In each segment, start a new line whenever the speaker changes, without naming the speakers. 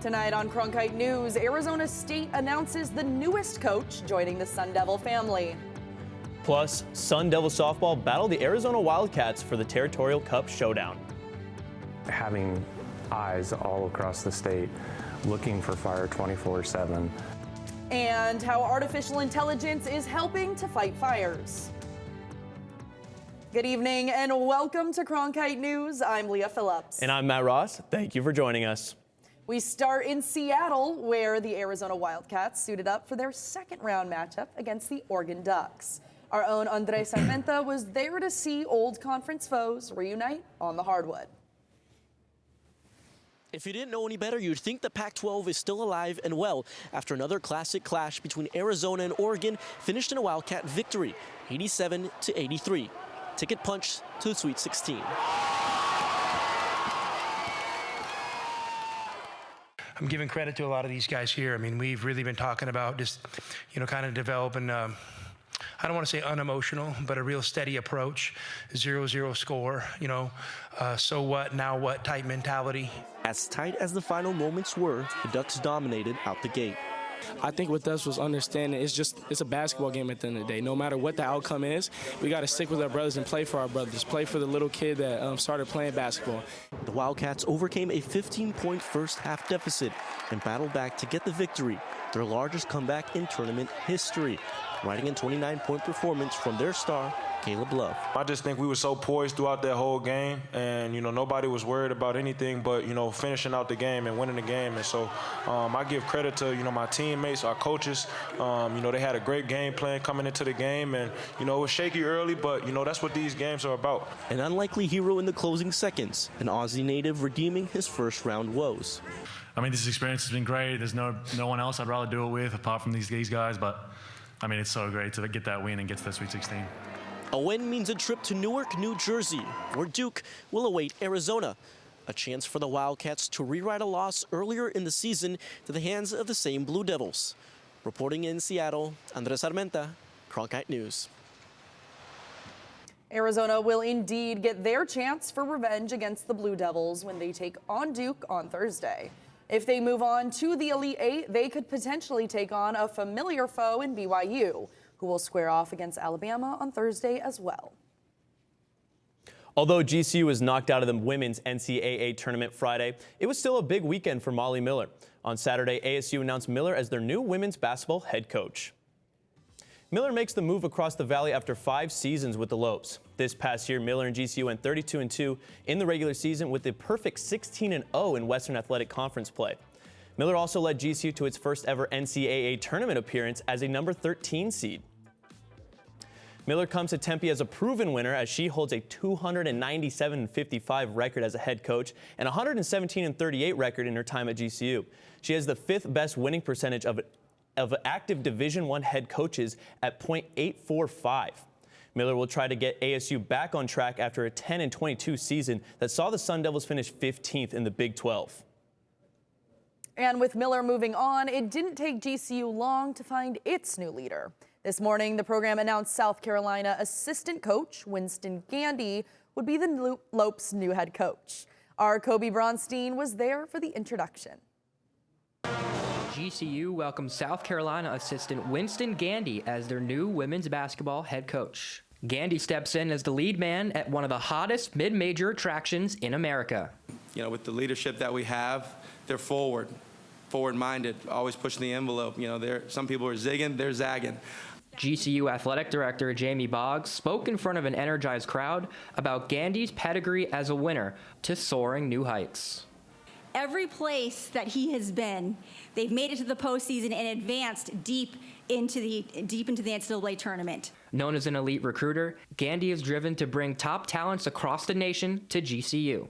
Tonight on Cronkite News, Arizona State announces the newest coach joining the Sun Devil family.
Plus, Sun Devil softball battle the Arizona Wildcats for the Territorial Cup showdown.
Having eyes all across the state looking for fire 24/7.
And how artificial intelligence is helping to fight fires. Good evening and welcome to Cronkite News. I'm Leah Phillips.
And I'm Matt Ross. Thank you for joining us.
We start in Seattle, where the Arizona Wildcats suited up for their second round matchup against the Oregon Ducks. Our own Andres Armenta was there to see old conference foes reunite on the hardwood.
If you didn't know any better, you'd think the Pac-12 is still alive and well after another classic clash between Arizona and Oregon finished in a Wildcat victory, 87-83. Ticket punch to the Sweet 16.
I'm giving credit to a lot of these guys here. I mean, we've really been talking about just, kind of developing, I don't want to say unemotional, but a real steady approach, 0-0 score, so what, now what type mentality.
As tight as the final moments were, the Ducks dominated out the gate.
I think with us was understanding it's a basketball game at the end of the day. No matter what the outcome is, we got to stick with our brothers and play for our brothers, play for the little kid that started playing basketball.
The Wildcats overcame a 15-point first-half deficit and battled back to get the victory, their largest comeback in tournament history, riding a 29-point performance from their star, Caleb Love.
I just think we were so poised throughout that whole game, and nobody was worried about anything but finishing out the game and winning the game. And so I give credit to my teammates, our coaches. They had a great game plan coming into the game, and it was shaky early, but that's what these games are about.
An unlikely hero in the closing seconds, an Aussie native redeeming his first round woes.
I mean, this experience has been great. There's no one else I'd rather do it with apart from these guys, but I mean, it's so great to get that win and get to that Sweet 16.
A win means a trip to Newark, New Jersey, where Duke will await Arizona. A chance for the Wildcats to rewrite a loss earlier in the season to the hands of the same Blue Devils. Reporting in Seattle, Andres Armenta, Cronkite News.
Arizona will indeed get their chance for revenge against the Blue Devils when they take on Duke on Thursday. If they move on to the Elite Eight, they could potentially take on a familiar foe in BYU, who will square off against Alabama on Thursday as well.
Although GCU was knocked out of the women's NCAA Tournament Friday, it was still a big weekend for Molly Miller. On Saturday, ASU announced Miller as their new women's basketball head coach. Miller makes the move across the valley after 5 seasons with the Lopes. This past year, Miller and GCU went 32-2 in the regular season with a perfect 16-0 in Western Athletic Conference play. Miller also led GCU to its first ever NCAA tournament appearance as a number 13 seed. Miller comes to Tempe as a proven winner as she holds a 297-55 record as a head coach and a 117-38 record in her time at GCU. She has the 5th best winning percentage of active Division I head coaches at .845. Miller will try to get ASU back on track after a 10-22 season that saw the Sun Devils finish 15th in the Big 12.
And with Miller moving on, it didn't take GCU long to find its new leader. This morning, the program announced South Carolina assistant coach Winston Gandy would be the Lopes' new head coach. Our Kobe Bronstein was there for the introduction.
GCU welcomes South Carolina assistant Winston Gandy as their new women's basketball head coach. Gandy steps in as the lead man at one of the hottest mid-major attractions in America.
With the leadership that we have, they're forward-minded, always pushing the envelope. Some people are zigging, they're zagging.
GCU Athletic Director Jamie Boggs spoke in front of an energized crowd about Gandy's pedigree as a winner to soaring new heights.
Every place that he has been, they've made it to the postseason and advanced deep into the NCAA tournament.
Known as an elite recruiter, Gandy is driven to bring top talents across the nation to GCU.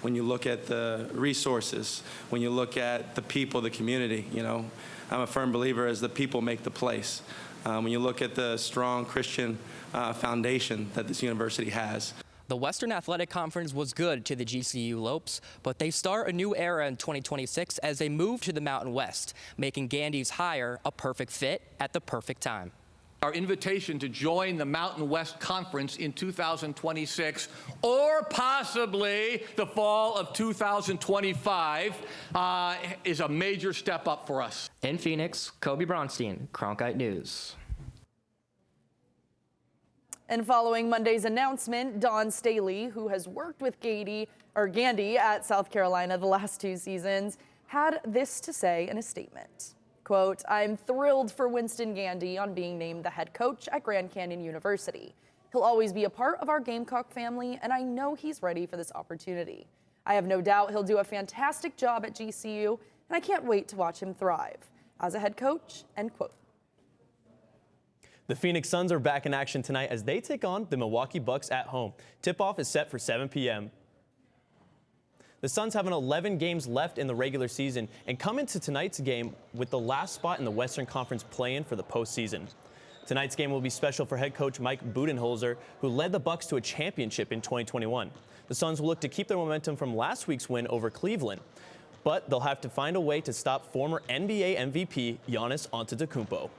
When you look at the resources, when you look at the people, the community, I'm a firm believer as the people make the place. When you look at the strong Christian foundation that this university has.
The Western Athletic Conference was good to the GCU Lopes, but they start a new era in 2026 as they move to the Mountain West, making Gandy's hire a perfect fit at the perfect time.
Our invitation to join the Mountain West Conference in 2026 or possibly the fall of 2025 is a major step up for us.
In Phoenix, Kobe Bronstein, Cronkite News.
And following Monday's announcement, Dawn Staley, who has worked with Gandy at South Carolina the last 2 seasons, had this to say in a statement. Quote, "I'm thrilled for Winston Gandy on being named the head coach at Grand Canyon University. He'll always be a part of our Gamecock family, and I know he's ready for this opportunity. I have no doubt he'll do a fantastic job at GCU, and I can't wait to watch him thrive as a head coach," end quote.
The Phoenix Suns are back in action tonight as they take on the Milwaukee Bucks at home. Tip-off is set for 7 p.m. The Suns have 11 games left in the regular season and come into tonight's game with the last spot in the Western Conference play-in for the postseason. Tonight's game will be special for head coach Mike Budenholzer, who led the Bucks to a championship in 2021. The Suns will look to keep their momentum from last week's win over Cleveland, but they'll have to find a way to stop former NBA MVP Giannis Antetokounmpo.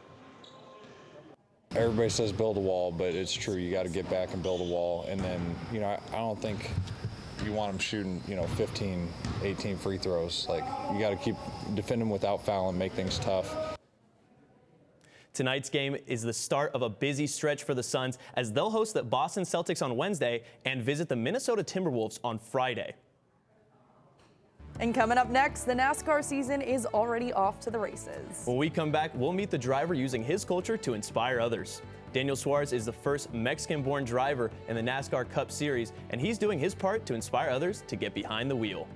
Everybody says build a wall, but it's true. You got to get back and build a wall. And then, I don't think you want them shooting, 15, 18 free throws. Like, you got to keep defending without fouling, make things tough.
Tonight's game is the start of a busy stretch for the Suns as they'll host the Boston Celtics on Wednesday and visit the Minnesota Timberwolves on Friday.
And coming up next, the NASCAR season is already off to the races.
When we come back, we'll meet the driver using his culture to inspire others. Daniel Suarez is the first Mexican-born driver in the NASCAR Cup Series, and he's doing his part to inspire others to get behind the wheel.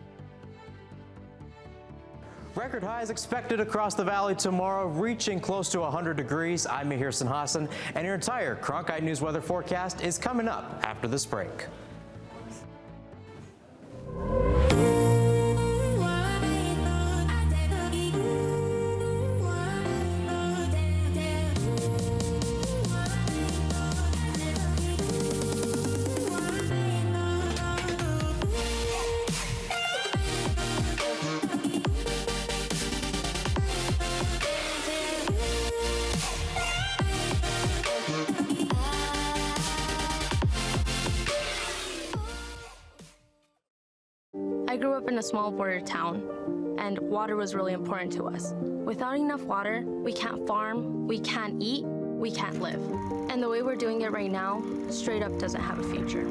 Record highs expected across the valley tomorrow, reaching close to 100 degrees. I'm Mahir Hassan, and your entire Cronkite News weather forecast is coming up after this break.
I grew up in a small border town, and water was really important to us. Without enough water, we can't farm, we can't eat, we can't live. And the way we're doing it right now, straight up doesn't have a future.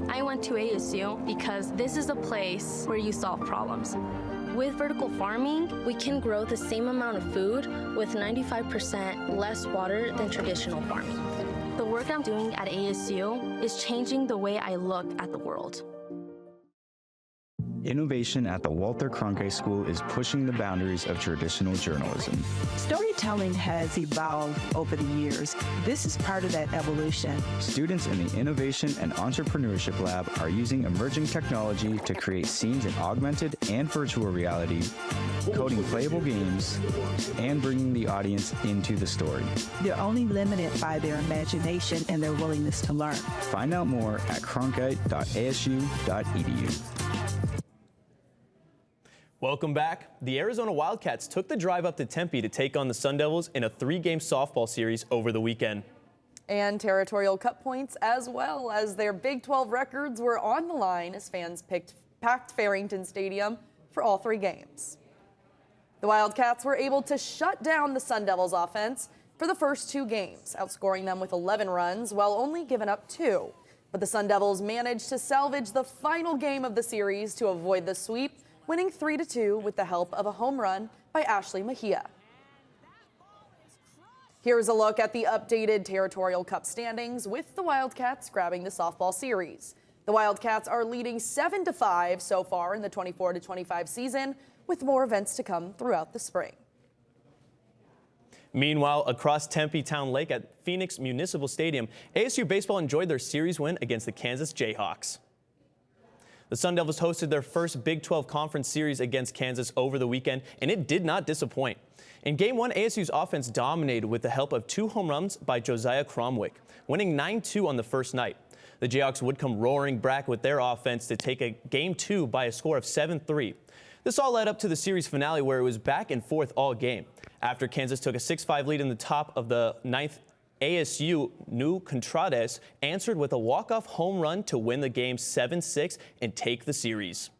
I went to ASU because this is a place where you solve problems. With vertical farming, we can grow the same amount of food with 95% less water than traditional farming. The work I'm doing at ASU is changing the way I look at the world.
Innovation at the Walter Cronkite School is pushing the boundaries of traditional journalism.
Storytelling has evolved over the years. This is part of that evolution.
Students in the Innovation and Entrepreneurship Lab are using emerging technology to create scenes in augmented and virtual reality, coding playable games, and bringing the audience into the story.
They're only limited by their imagination and their willingness to learn.
Find out more at cronkite.asu.edu.
Welcome back. The Arizona Wildcats took the drive up to Tempe to take on the Sun Devils in a 3-game softball series over the weekend.
And Territorial Cup points as well as their Big 12 records were on the line as fans packed Farrington Stadium for all 3 games. The Wildcats were able to shut down the Sun Devils offense for the first 2 games, outscoring them with 11 runs while only giving up 2. But the Sun Devils managed to salvage the final game of the series to avoid the sweep, winning 3-2 with the help of a home run by Ashley Mejia. Here's a look at the updated Territorial Cup standings with the Wildcats grabbing the softball series. The Wildcats are leading 7-5 so far in the 24-25 season, with more events to come throughout the spring.
Meanwhile, across Tempe Town Lake at Phoenix Municipal Stadium, ASU baseball enjoyed their series win against the Kansas Jayhawks. The Sun Devils hosted their first Big 12 Conference series against Kansas over the weekend, and it did not disappoint. In Game 1, ASU's offense dominated with the help of 2 home runs by Josiah Cromwick, winning 9-2 on the first night. The Jayhawks would come roaring back with their offense to take a Game 2 by a score of 7-3. This all led up to the series finale where it was back and forth all game. After Kansas took a 6-5 lead in the top of the 9th, ASU New Contrades answered with a walk-off home run to win the game 7-6 and take the series.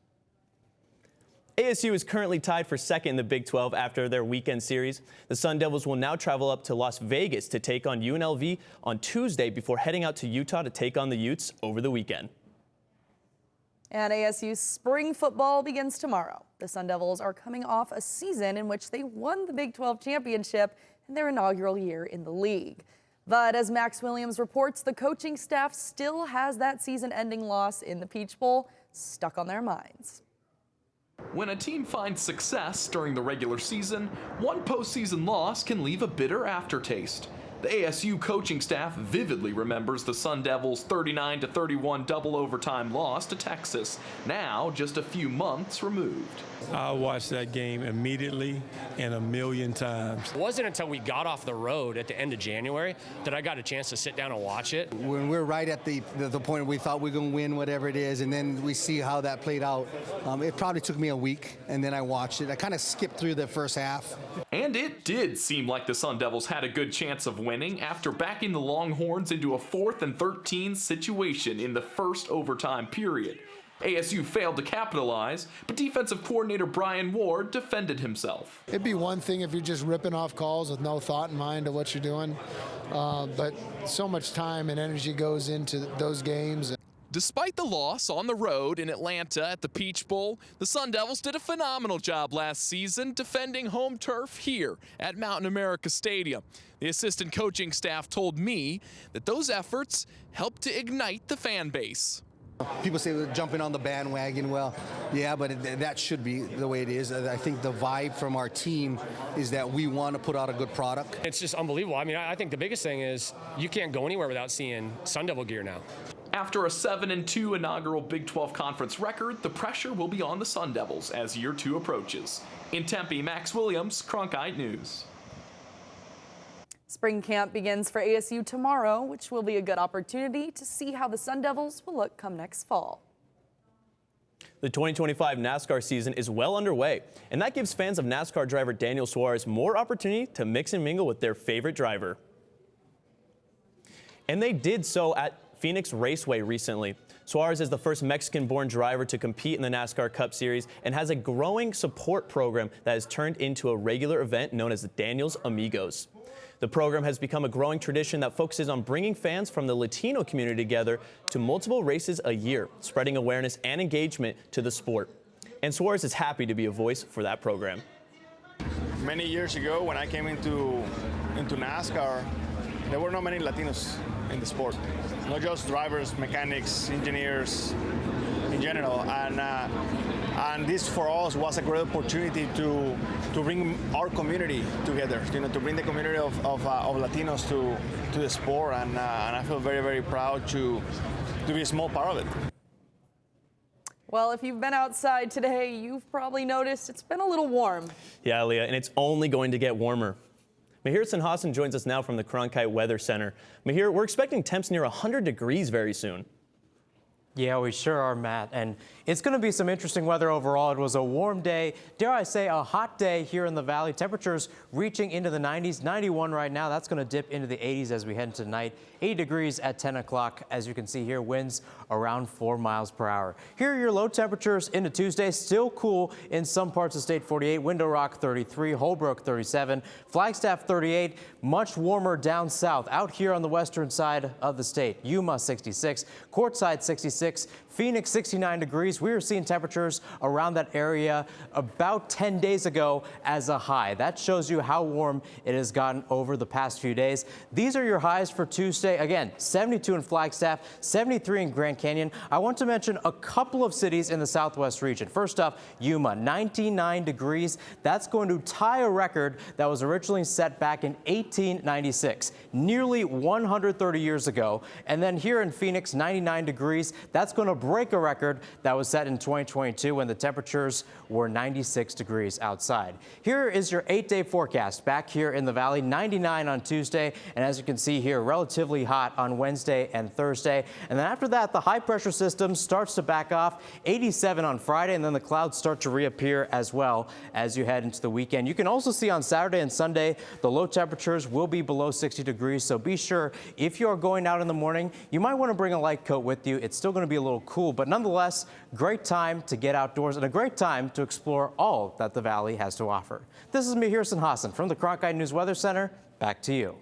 ASU is currently tied for second in the Big 12 after their weekend series. The Sun Devils will now travel up to Las Vegas to take on UNLV on Tuesday before heading out to Utah to take on the Utes over the weekend.
And ASU spring football begins tomorrow. The Sun Devils are coming off a season in which they won the Big 12 championship in their inaugural year in the league. But as Max Williams reports, the coaching staff still has that season-ending loss in the Peach Bowl stuck on their minds.
When a team finds success during the regular season, one postseason loss can leave a bitter aftertaste. The ASU coaching staff vividly remembers the Sun Devils' 39-31 double overtime loss to Texas, now just a few months removed.
I watched that game immediately and 1,000,000 times.
It wasn't until we got off the road at the end of January that I got a chance to sit down and watch it.
When we're right at the point we thought we were going to win whatever it is, and then we see how that played out, it probably took me a week, and then I watched it. I kind of skipped through the first half.
And it did seem like the Sun Devils had a good chance of winning after backing the Longhorns into a 4th and 13 situation in the first overtime period. ASU failed to capitalize, but defensive coordinator Brian Ward defended himself.
It'd be one thing if you're just ripping off calls with no thought in mind of what you're doing, but so much time and energy goes into those games.
Despite the loss on the road in Atlanta at the Peach Bowl, the Sun Devils did a phenomenal job last season defending home turf here at Mountain America Stadium. The assistant coaching staff told me that those efforts helped to ignite the fan base.
People say we're jumping on the bandwagon. Well, yeah, but that should be the way it is. I think the vibe from our team is that we want to put out a good product.
It's just unbelievable. I mean, I think the biggest thing is you can't go anywhere without seeing Sun Devil gear now.
After a 7-2 inaugural Big 12 conference record, the pressure will be on the Sun Devils as year 2 approaches. In Tempe, Max Williams, Cronkite News.
Spring camp begins for ASU tomorrow, which will be a good opportunity to see how the Sun Devils will look come next fall.
The 2025 NASCAR season is well underway, and that gives fans of NASCAR driver Daniel Suarez more opportunity to mix and mingle with their favorite driver. And they did so at Phoenix Raceway recently. Suarez is the first Mexican-born driver to compete in the NASCAR Cup Series and has a growing support program that has turned into a regular event known as the Daniel's Amigos. The program has become a growing tradition that focuses on bringing fans from the Latino community together to multiple races a year, spreading awareness and engagement to the sport. And Suarez is happy to be a voice for that program.
Many years ago, when I came into NASCAR, there were not many Latinos in the sport. Not just drivers, mechanics, engineers in general. And this for us was a great opportunity to bring our community together, to bring the community of Latinos to the sport, and I feel very, very proud to be a small part of it.
Well, if you've been outside today, you've probably noticed it's been a little warm.
Yeah, Leah, and it's only going to get warmer. Mahir Sinhasan joins us now from the Cronkite Weather Center. Mahir, we're expecting temps near 100 degrees very soon.
Yeah, we sure are, Matt. And it's going to be some interesting weather overall. It was a warm day, dare I say a hot day here in the valley. Temperatures reaching into the 90s, 91 right now. That's going to dip into the 80s as we head into tonight. 80 degrees at 10 o'clock. As you can see here, winds around 4 miles per hour. Here are your low temperatures into Tuesday. Still cool in some parts of state, 48. Window Rock, 33. Holbrook, 37. Flagstaff, 38. Much warmer down south. Out here on the western side of the state. Yuma, 66. Quartzsite, 66. Phoenix, 69 degrees. We were seeing temperatures around that area about 10 days ago as a high. That shows you how warm it has gotten over the past few days. These are your highs for Tuesday. Again, 72 in Flagstaff, 73 in Grand Canyon. I want to mention a couple of cities in the southwest region. First up, Yuma, 99 degrees. That's going to tie a record that was originally set back in 1896, nearly 130 years ago. And then here in Phoenix, 99 degrees. That's going to break a record that was set in 2022 when the temperatures were 96 degrees outside. Here is your 8-day forecast. Back here in the valley, 99 on Tuesday, and as you can see here, relatively hot on Wednesday and Thursday. And then after that, the high pressure system starts to back off, 87 on Friday, and then the clouds start to reappear as well as you head into the weekend. You can also see on Saturday and Sunday, the low temperatures will be below 60 degrees, so be sure if you are going out in the morning, you might want to bring a light coat with you. It's still going to be a little cool, but nonetheless, great time to get outdoors and a great time to explore all that the valley has to offer. This is Mihir Sinhasan from the Cronkite News Weather Center. Back to you.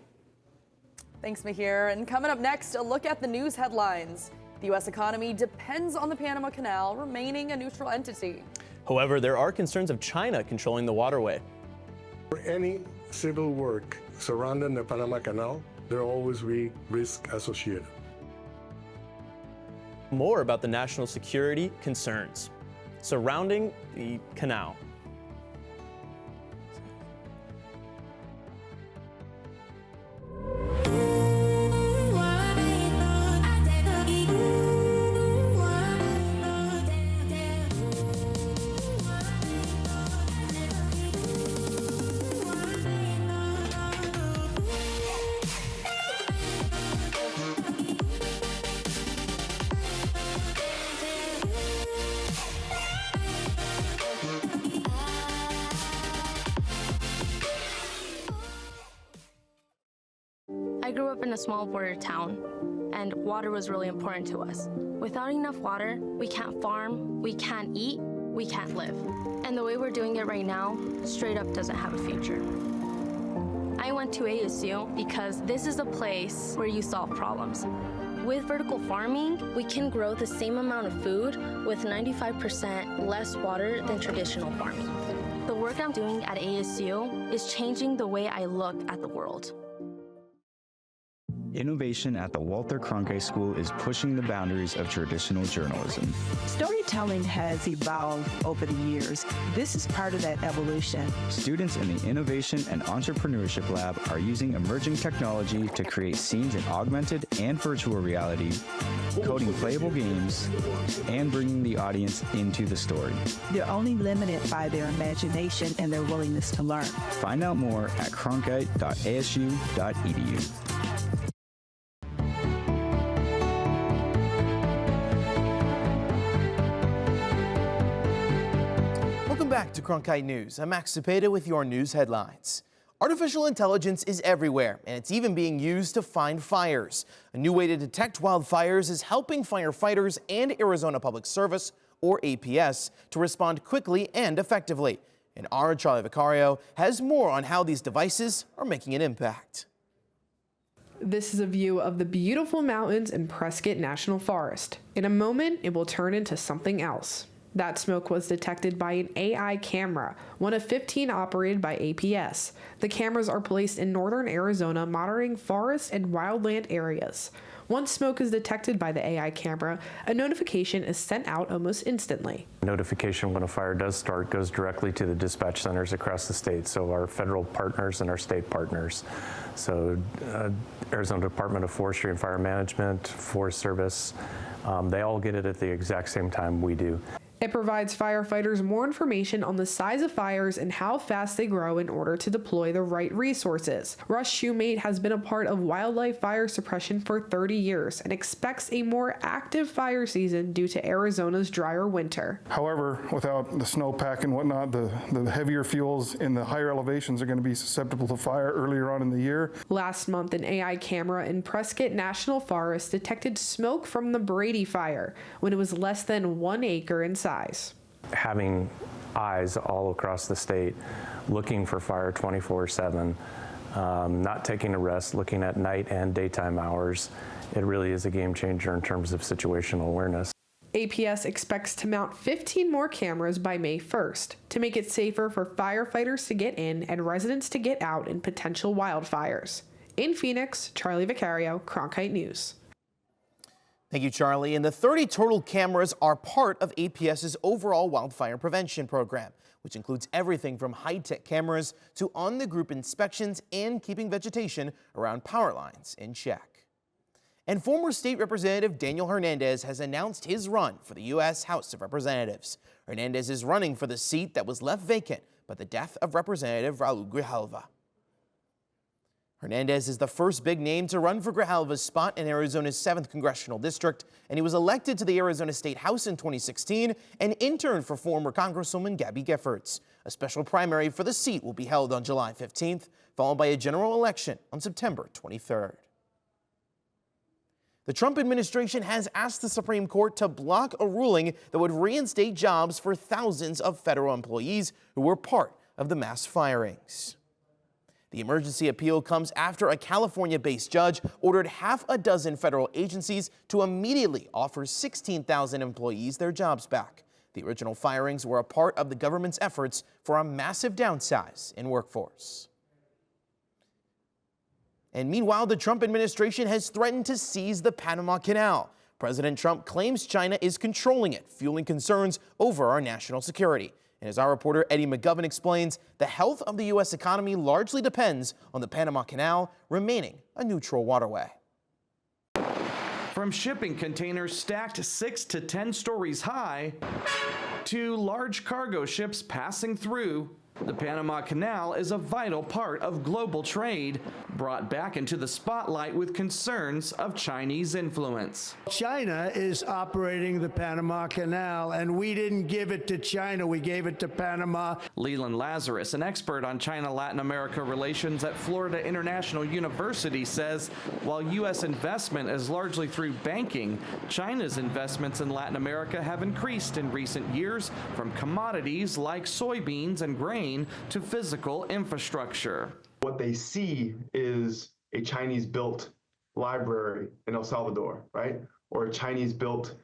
Thanks, Mihir. And coming up next, a look at the news headlines. The U.S. economy depends on the Panama Canal remaining a neutral entity.
However, there are concerns of China controlling the waterway.
For any civil work surrounding the Panama Canal, there will always be risk associated.
More about the national security concerns surrounding the canal.
I grew up in a small border town, and water was really important to us. Without enough water, we can't farm, we can't eat, we can't live. And the way we're doing it right now, straight up doesn't have a future. I went to ASU because this is a place where you solve problems. With vertical farming, we can grow the same amount of food with 95% less water than traditional farming. The work I'm doing at ASU is changing the way I look at the world.
Innovation at the Walter Cronkite School is pushing the boundaries of traditional journalism.
Storytelling has evolved over the years. This is part of that evolution.
Students in the Innovation and Entrepreneurship Lab are using emerging technology to create scenes in augmented and virtual reality, coding playable games, and bringing the audience into the story.
They're only limited by their imagination and their willingness to learn.
Find out more at cronkite.asu.edu.
Back to Cronkite News. I'm Max Cepeda with your news headlines. Artificial intelligence is everywhere, and it's even being used to find fires. A new way to detect wildfires is helping firefighters and Arizona Public Service, or APS, to respond quickly and effectively. And our Charlie Vicario has more on how these devices are making an impact.
This is a view of the beautiful mountains in Prescott National Forest. In a moment, it will turn into something else. That smoke was detected by an AI camera, one of 15 operated by APS. The cameras are placed in northern Arizona, monitoring forest and wildland areas. Once smoke is detected by the AI camera, a notification is sent out almost instantly.
Notification when a fire does start goes directly to the dispatch centers across the state, so our federal partners and our state partners. So Arizona Department of Forestry and Fire Management, Forest Service, they all get it at the exact same time we do.
It provides firefighters more information on the size of fires and how fast they grow in order to deploy the right resources. Russ Shoemate has been a part of wildlife fire suppression for 30 years and expects a more active fire season due to Arizona's drier winter.
However, without the snowpack and whatnot, the heavier fuels in the higher elevations are going to be susceptible to fire earlier on in the year.
Last month, an AI camera in Prescott National Forest detected smoke from the Brady fire when it was less than 1 acre in size.
Having eyes all across the state looking for fire 24/7, not taking a rest, looking at night and daytime hours, it really is a game changer in terms of situational awareness.
APS expects to mount 15 more cameras by May 1st to make it safer for firefighters to get in and residents to get out in potential wildfires. In Phoenix, Charlie Vicario, Cronkite News.
Thank you, Charlie. And the 30 total cameras are part of APS's overall wildfire prevention program, which includes everything from high-tech cameras to on-the-group inspections and keeping vegetation around power lines in check. And former State Representative Daniel Hernandez has announced his run for the U.S. House of Representatives. Hernandez is running for the seat that was left vacant by the death of Representative Raul Grijalva. Hernandez is the first big name to run for Grijalva's spot in Arizona's 7th Congressional District, and he was elected to the Arizona State House in 2016 and interned for former Congresswoman Gabby Giffords. A special primary for the seat will be held on July 15th, followed by a general election on September 23rd. The Trump administration has asked the Supreme Court to block a ruling that would reinstate jobs for thousands of federal employees who were part of the mass firings. The emergency appeal comes after a California-based judge ordered half a dozen federal agencies to immediately offer 16,000 employees their jobs back. The original firings were a part of the government's efforts for a massive downsize in workforce. And meanwhile, the Trump administration has threatened to seize the Panama Canal. President Trump claims China is controlling it, fueling concerns over our national security. And as our reporter Eddie McGovern explains, the health of the U.S. economy largely depends on the Panama Canal remaining a neutral waterway.
From shipping containers stacked 6 to 10 stories high to large cargo ships passing through, the Panama Canal is a vital part of global trade, brought back into the spotlight with concerns of Chinese influence.
China is operating the Panama Canal, and we didn't give it to China, we gave it to Panama.
Leland Lazarus, an expert on China-Latin America relations at Florida International University, says while U.S. investment is largely through banking, China's investments in Latin America have increased in recent years, from commodities like soybeans and grain to physical infrastructure.
What they see is a Chinese-built library in El Salvador, right? Or a Chinese-built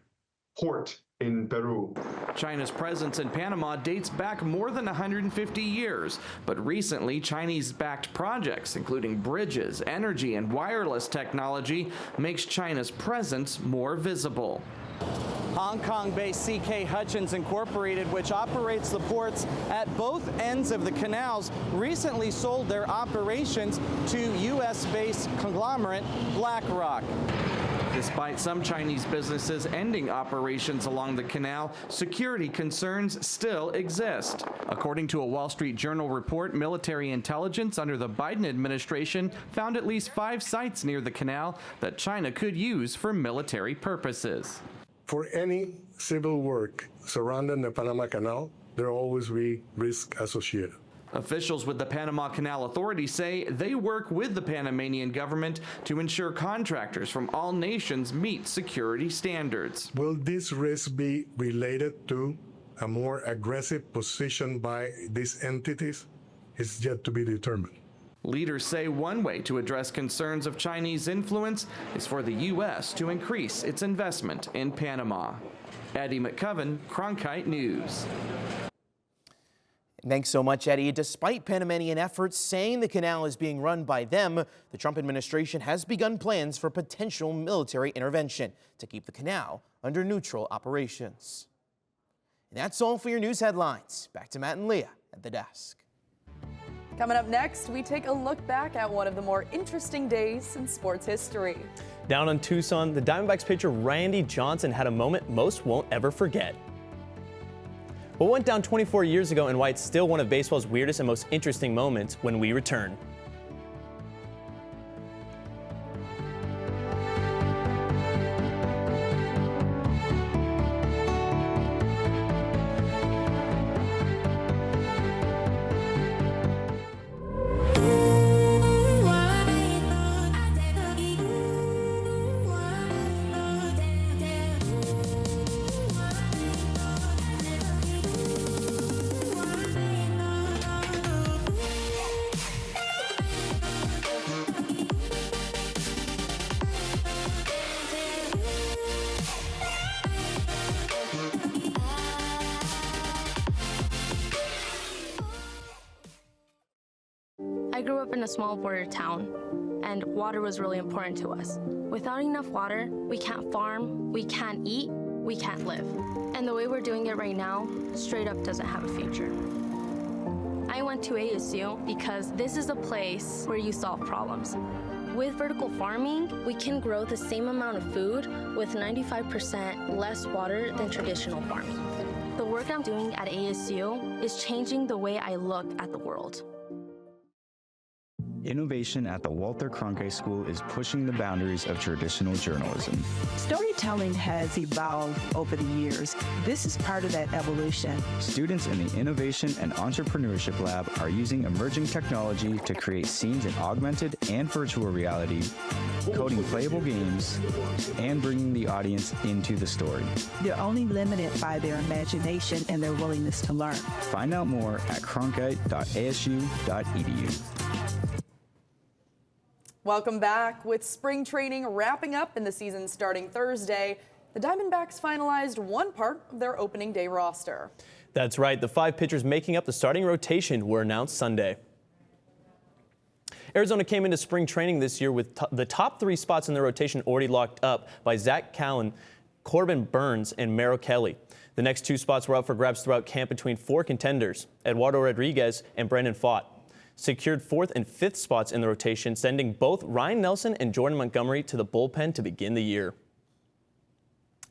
port in Peru.
China's presence in Panama dates back more than 150 years, but recently Chinese-backed projects, including bridges, energy, and wireless technology, makes China's presence more visible.
Hong Kong-based CK Hutchins Incorporated, which operates the ports at both ends of the canals, recently sold their operations to U.S.-based conglomerate BlackRock.
Despite some Chinese businesses ending operations along the canal, security concerns still exist. According to a Wall Street Journal report, military intelligence under the Biden administration found at least 5 sites near the canal that China could use for military purposes.
For any civil work surrounding the Panama Canal, there will always be risk associated.
Officials with the Panama Canal Authority say they work with the Panamanian government to ensure contractors from all nations meet security standards.
Will this risk be related to a more aggressive position by these entities? It's yet to be determined.
Leaders say one way to address concerns of Chinese influence is for the U.S. to increase its investment in Panama. Eddie McCoven, Cronkite News.
Thanks so much, Eddie. Despite Panamanian efforts saying the canal is being run by them, the Trump administration has begun plans for potential military intervention to keep the canal under neutral operations. And that's all for your news headlines. Back to Matt and Leah at the desk.
Coming up next, we take a look back at one of the more interesting days in sports history.
Down in Tucson, the Diamondbacks pitcher Randy Johnson had a moment most won't ever forget. What went down 24 years ago and why it's still one of baseball's weirdest and most interesting moments when we return.
I grew up in a small border town, and water was really important to us. Without enough water, we can't farm, we can't eat, we can't live. And the way we're doing it right now, straight up doesn't have a future. I went to ASU because this is a place where you solve problems. With vertical farming, we can grow the same amount of food with 95% less water than traditional farming. The work I'm doing at ASU is changing the way I look at the world.
Innovation at the Walter Cronkite School is pushing the boundaries of traditional journalism.
Storytelling has evolved over the years. This is part of that evolution.
Students in the Innovation and Entrepreneurship Lab are using emerging technology to create scenes in augmented and virtual reality, coding playable games, and bringing the audience into the story.
They're only limited by their imagination and their willingness to learn.
Find out more at cronkite.asu.edu.
Welcome back. With spring training wrapping up and the season starting Thursday, the Diamondbacks finalized one part of their opening day roster.
That's right. The 5 pitchers making up the starting rotation were announced Sunday. Arizona came into spring training this year with the top 3 spots in the rotation already locked up by Zach Callen, Corbin Burns, and Merrill Kelly. The next 2 spots were up for grabs throughout camp between 4 contenders, Eduardo Rodriguez and Brandon Pfaadt. Secured 4th and 5th spots in the rotation, sending both Ryan Nelson and Jordan Montgomery to the bullpen to begin the year.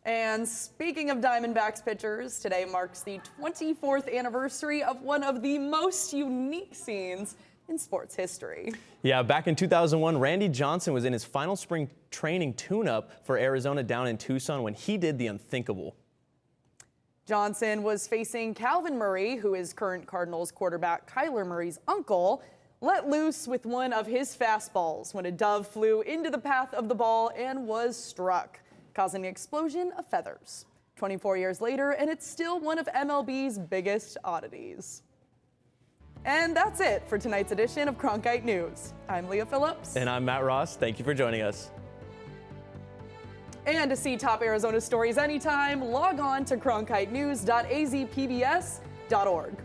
And speaking of Diamondbacks pitchers, today marks the 24th anniversary of one of the most unique scenes in sports history.
Yeah, back in 2001, Randy Johnson was in his final spring training tune-up for Arizona down in Tucson when he did the unthinkable.
Johnson was facing Calvin Murray, who is current Cardinals quarterback Kyler Murray's uncle, let loose with one of his fastballs when a dove flew into the path of the ball and was struck, causing an explosion of feathers. 24 years later, and it's still one of MLB's biggest oddities. And that's it for tonight's edition of Cronkite News. I'm Leah Phillips.
And I'm Matt Ross. Thank you for joining us.
And to see top Arizona stories anytime, log on to cronkitenews.azpbs.org.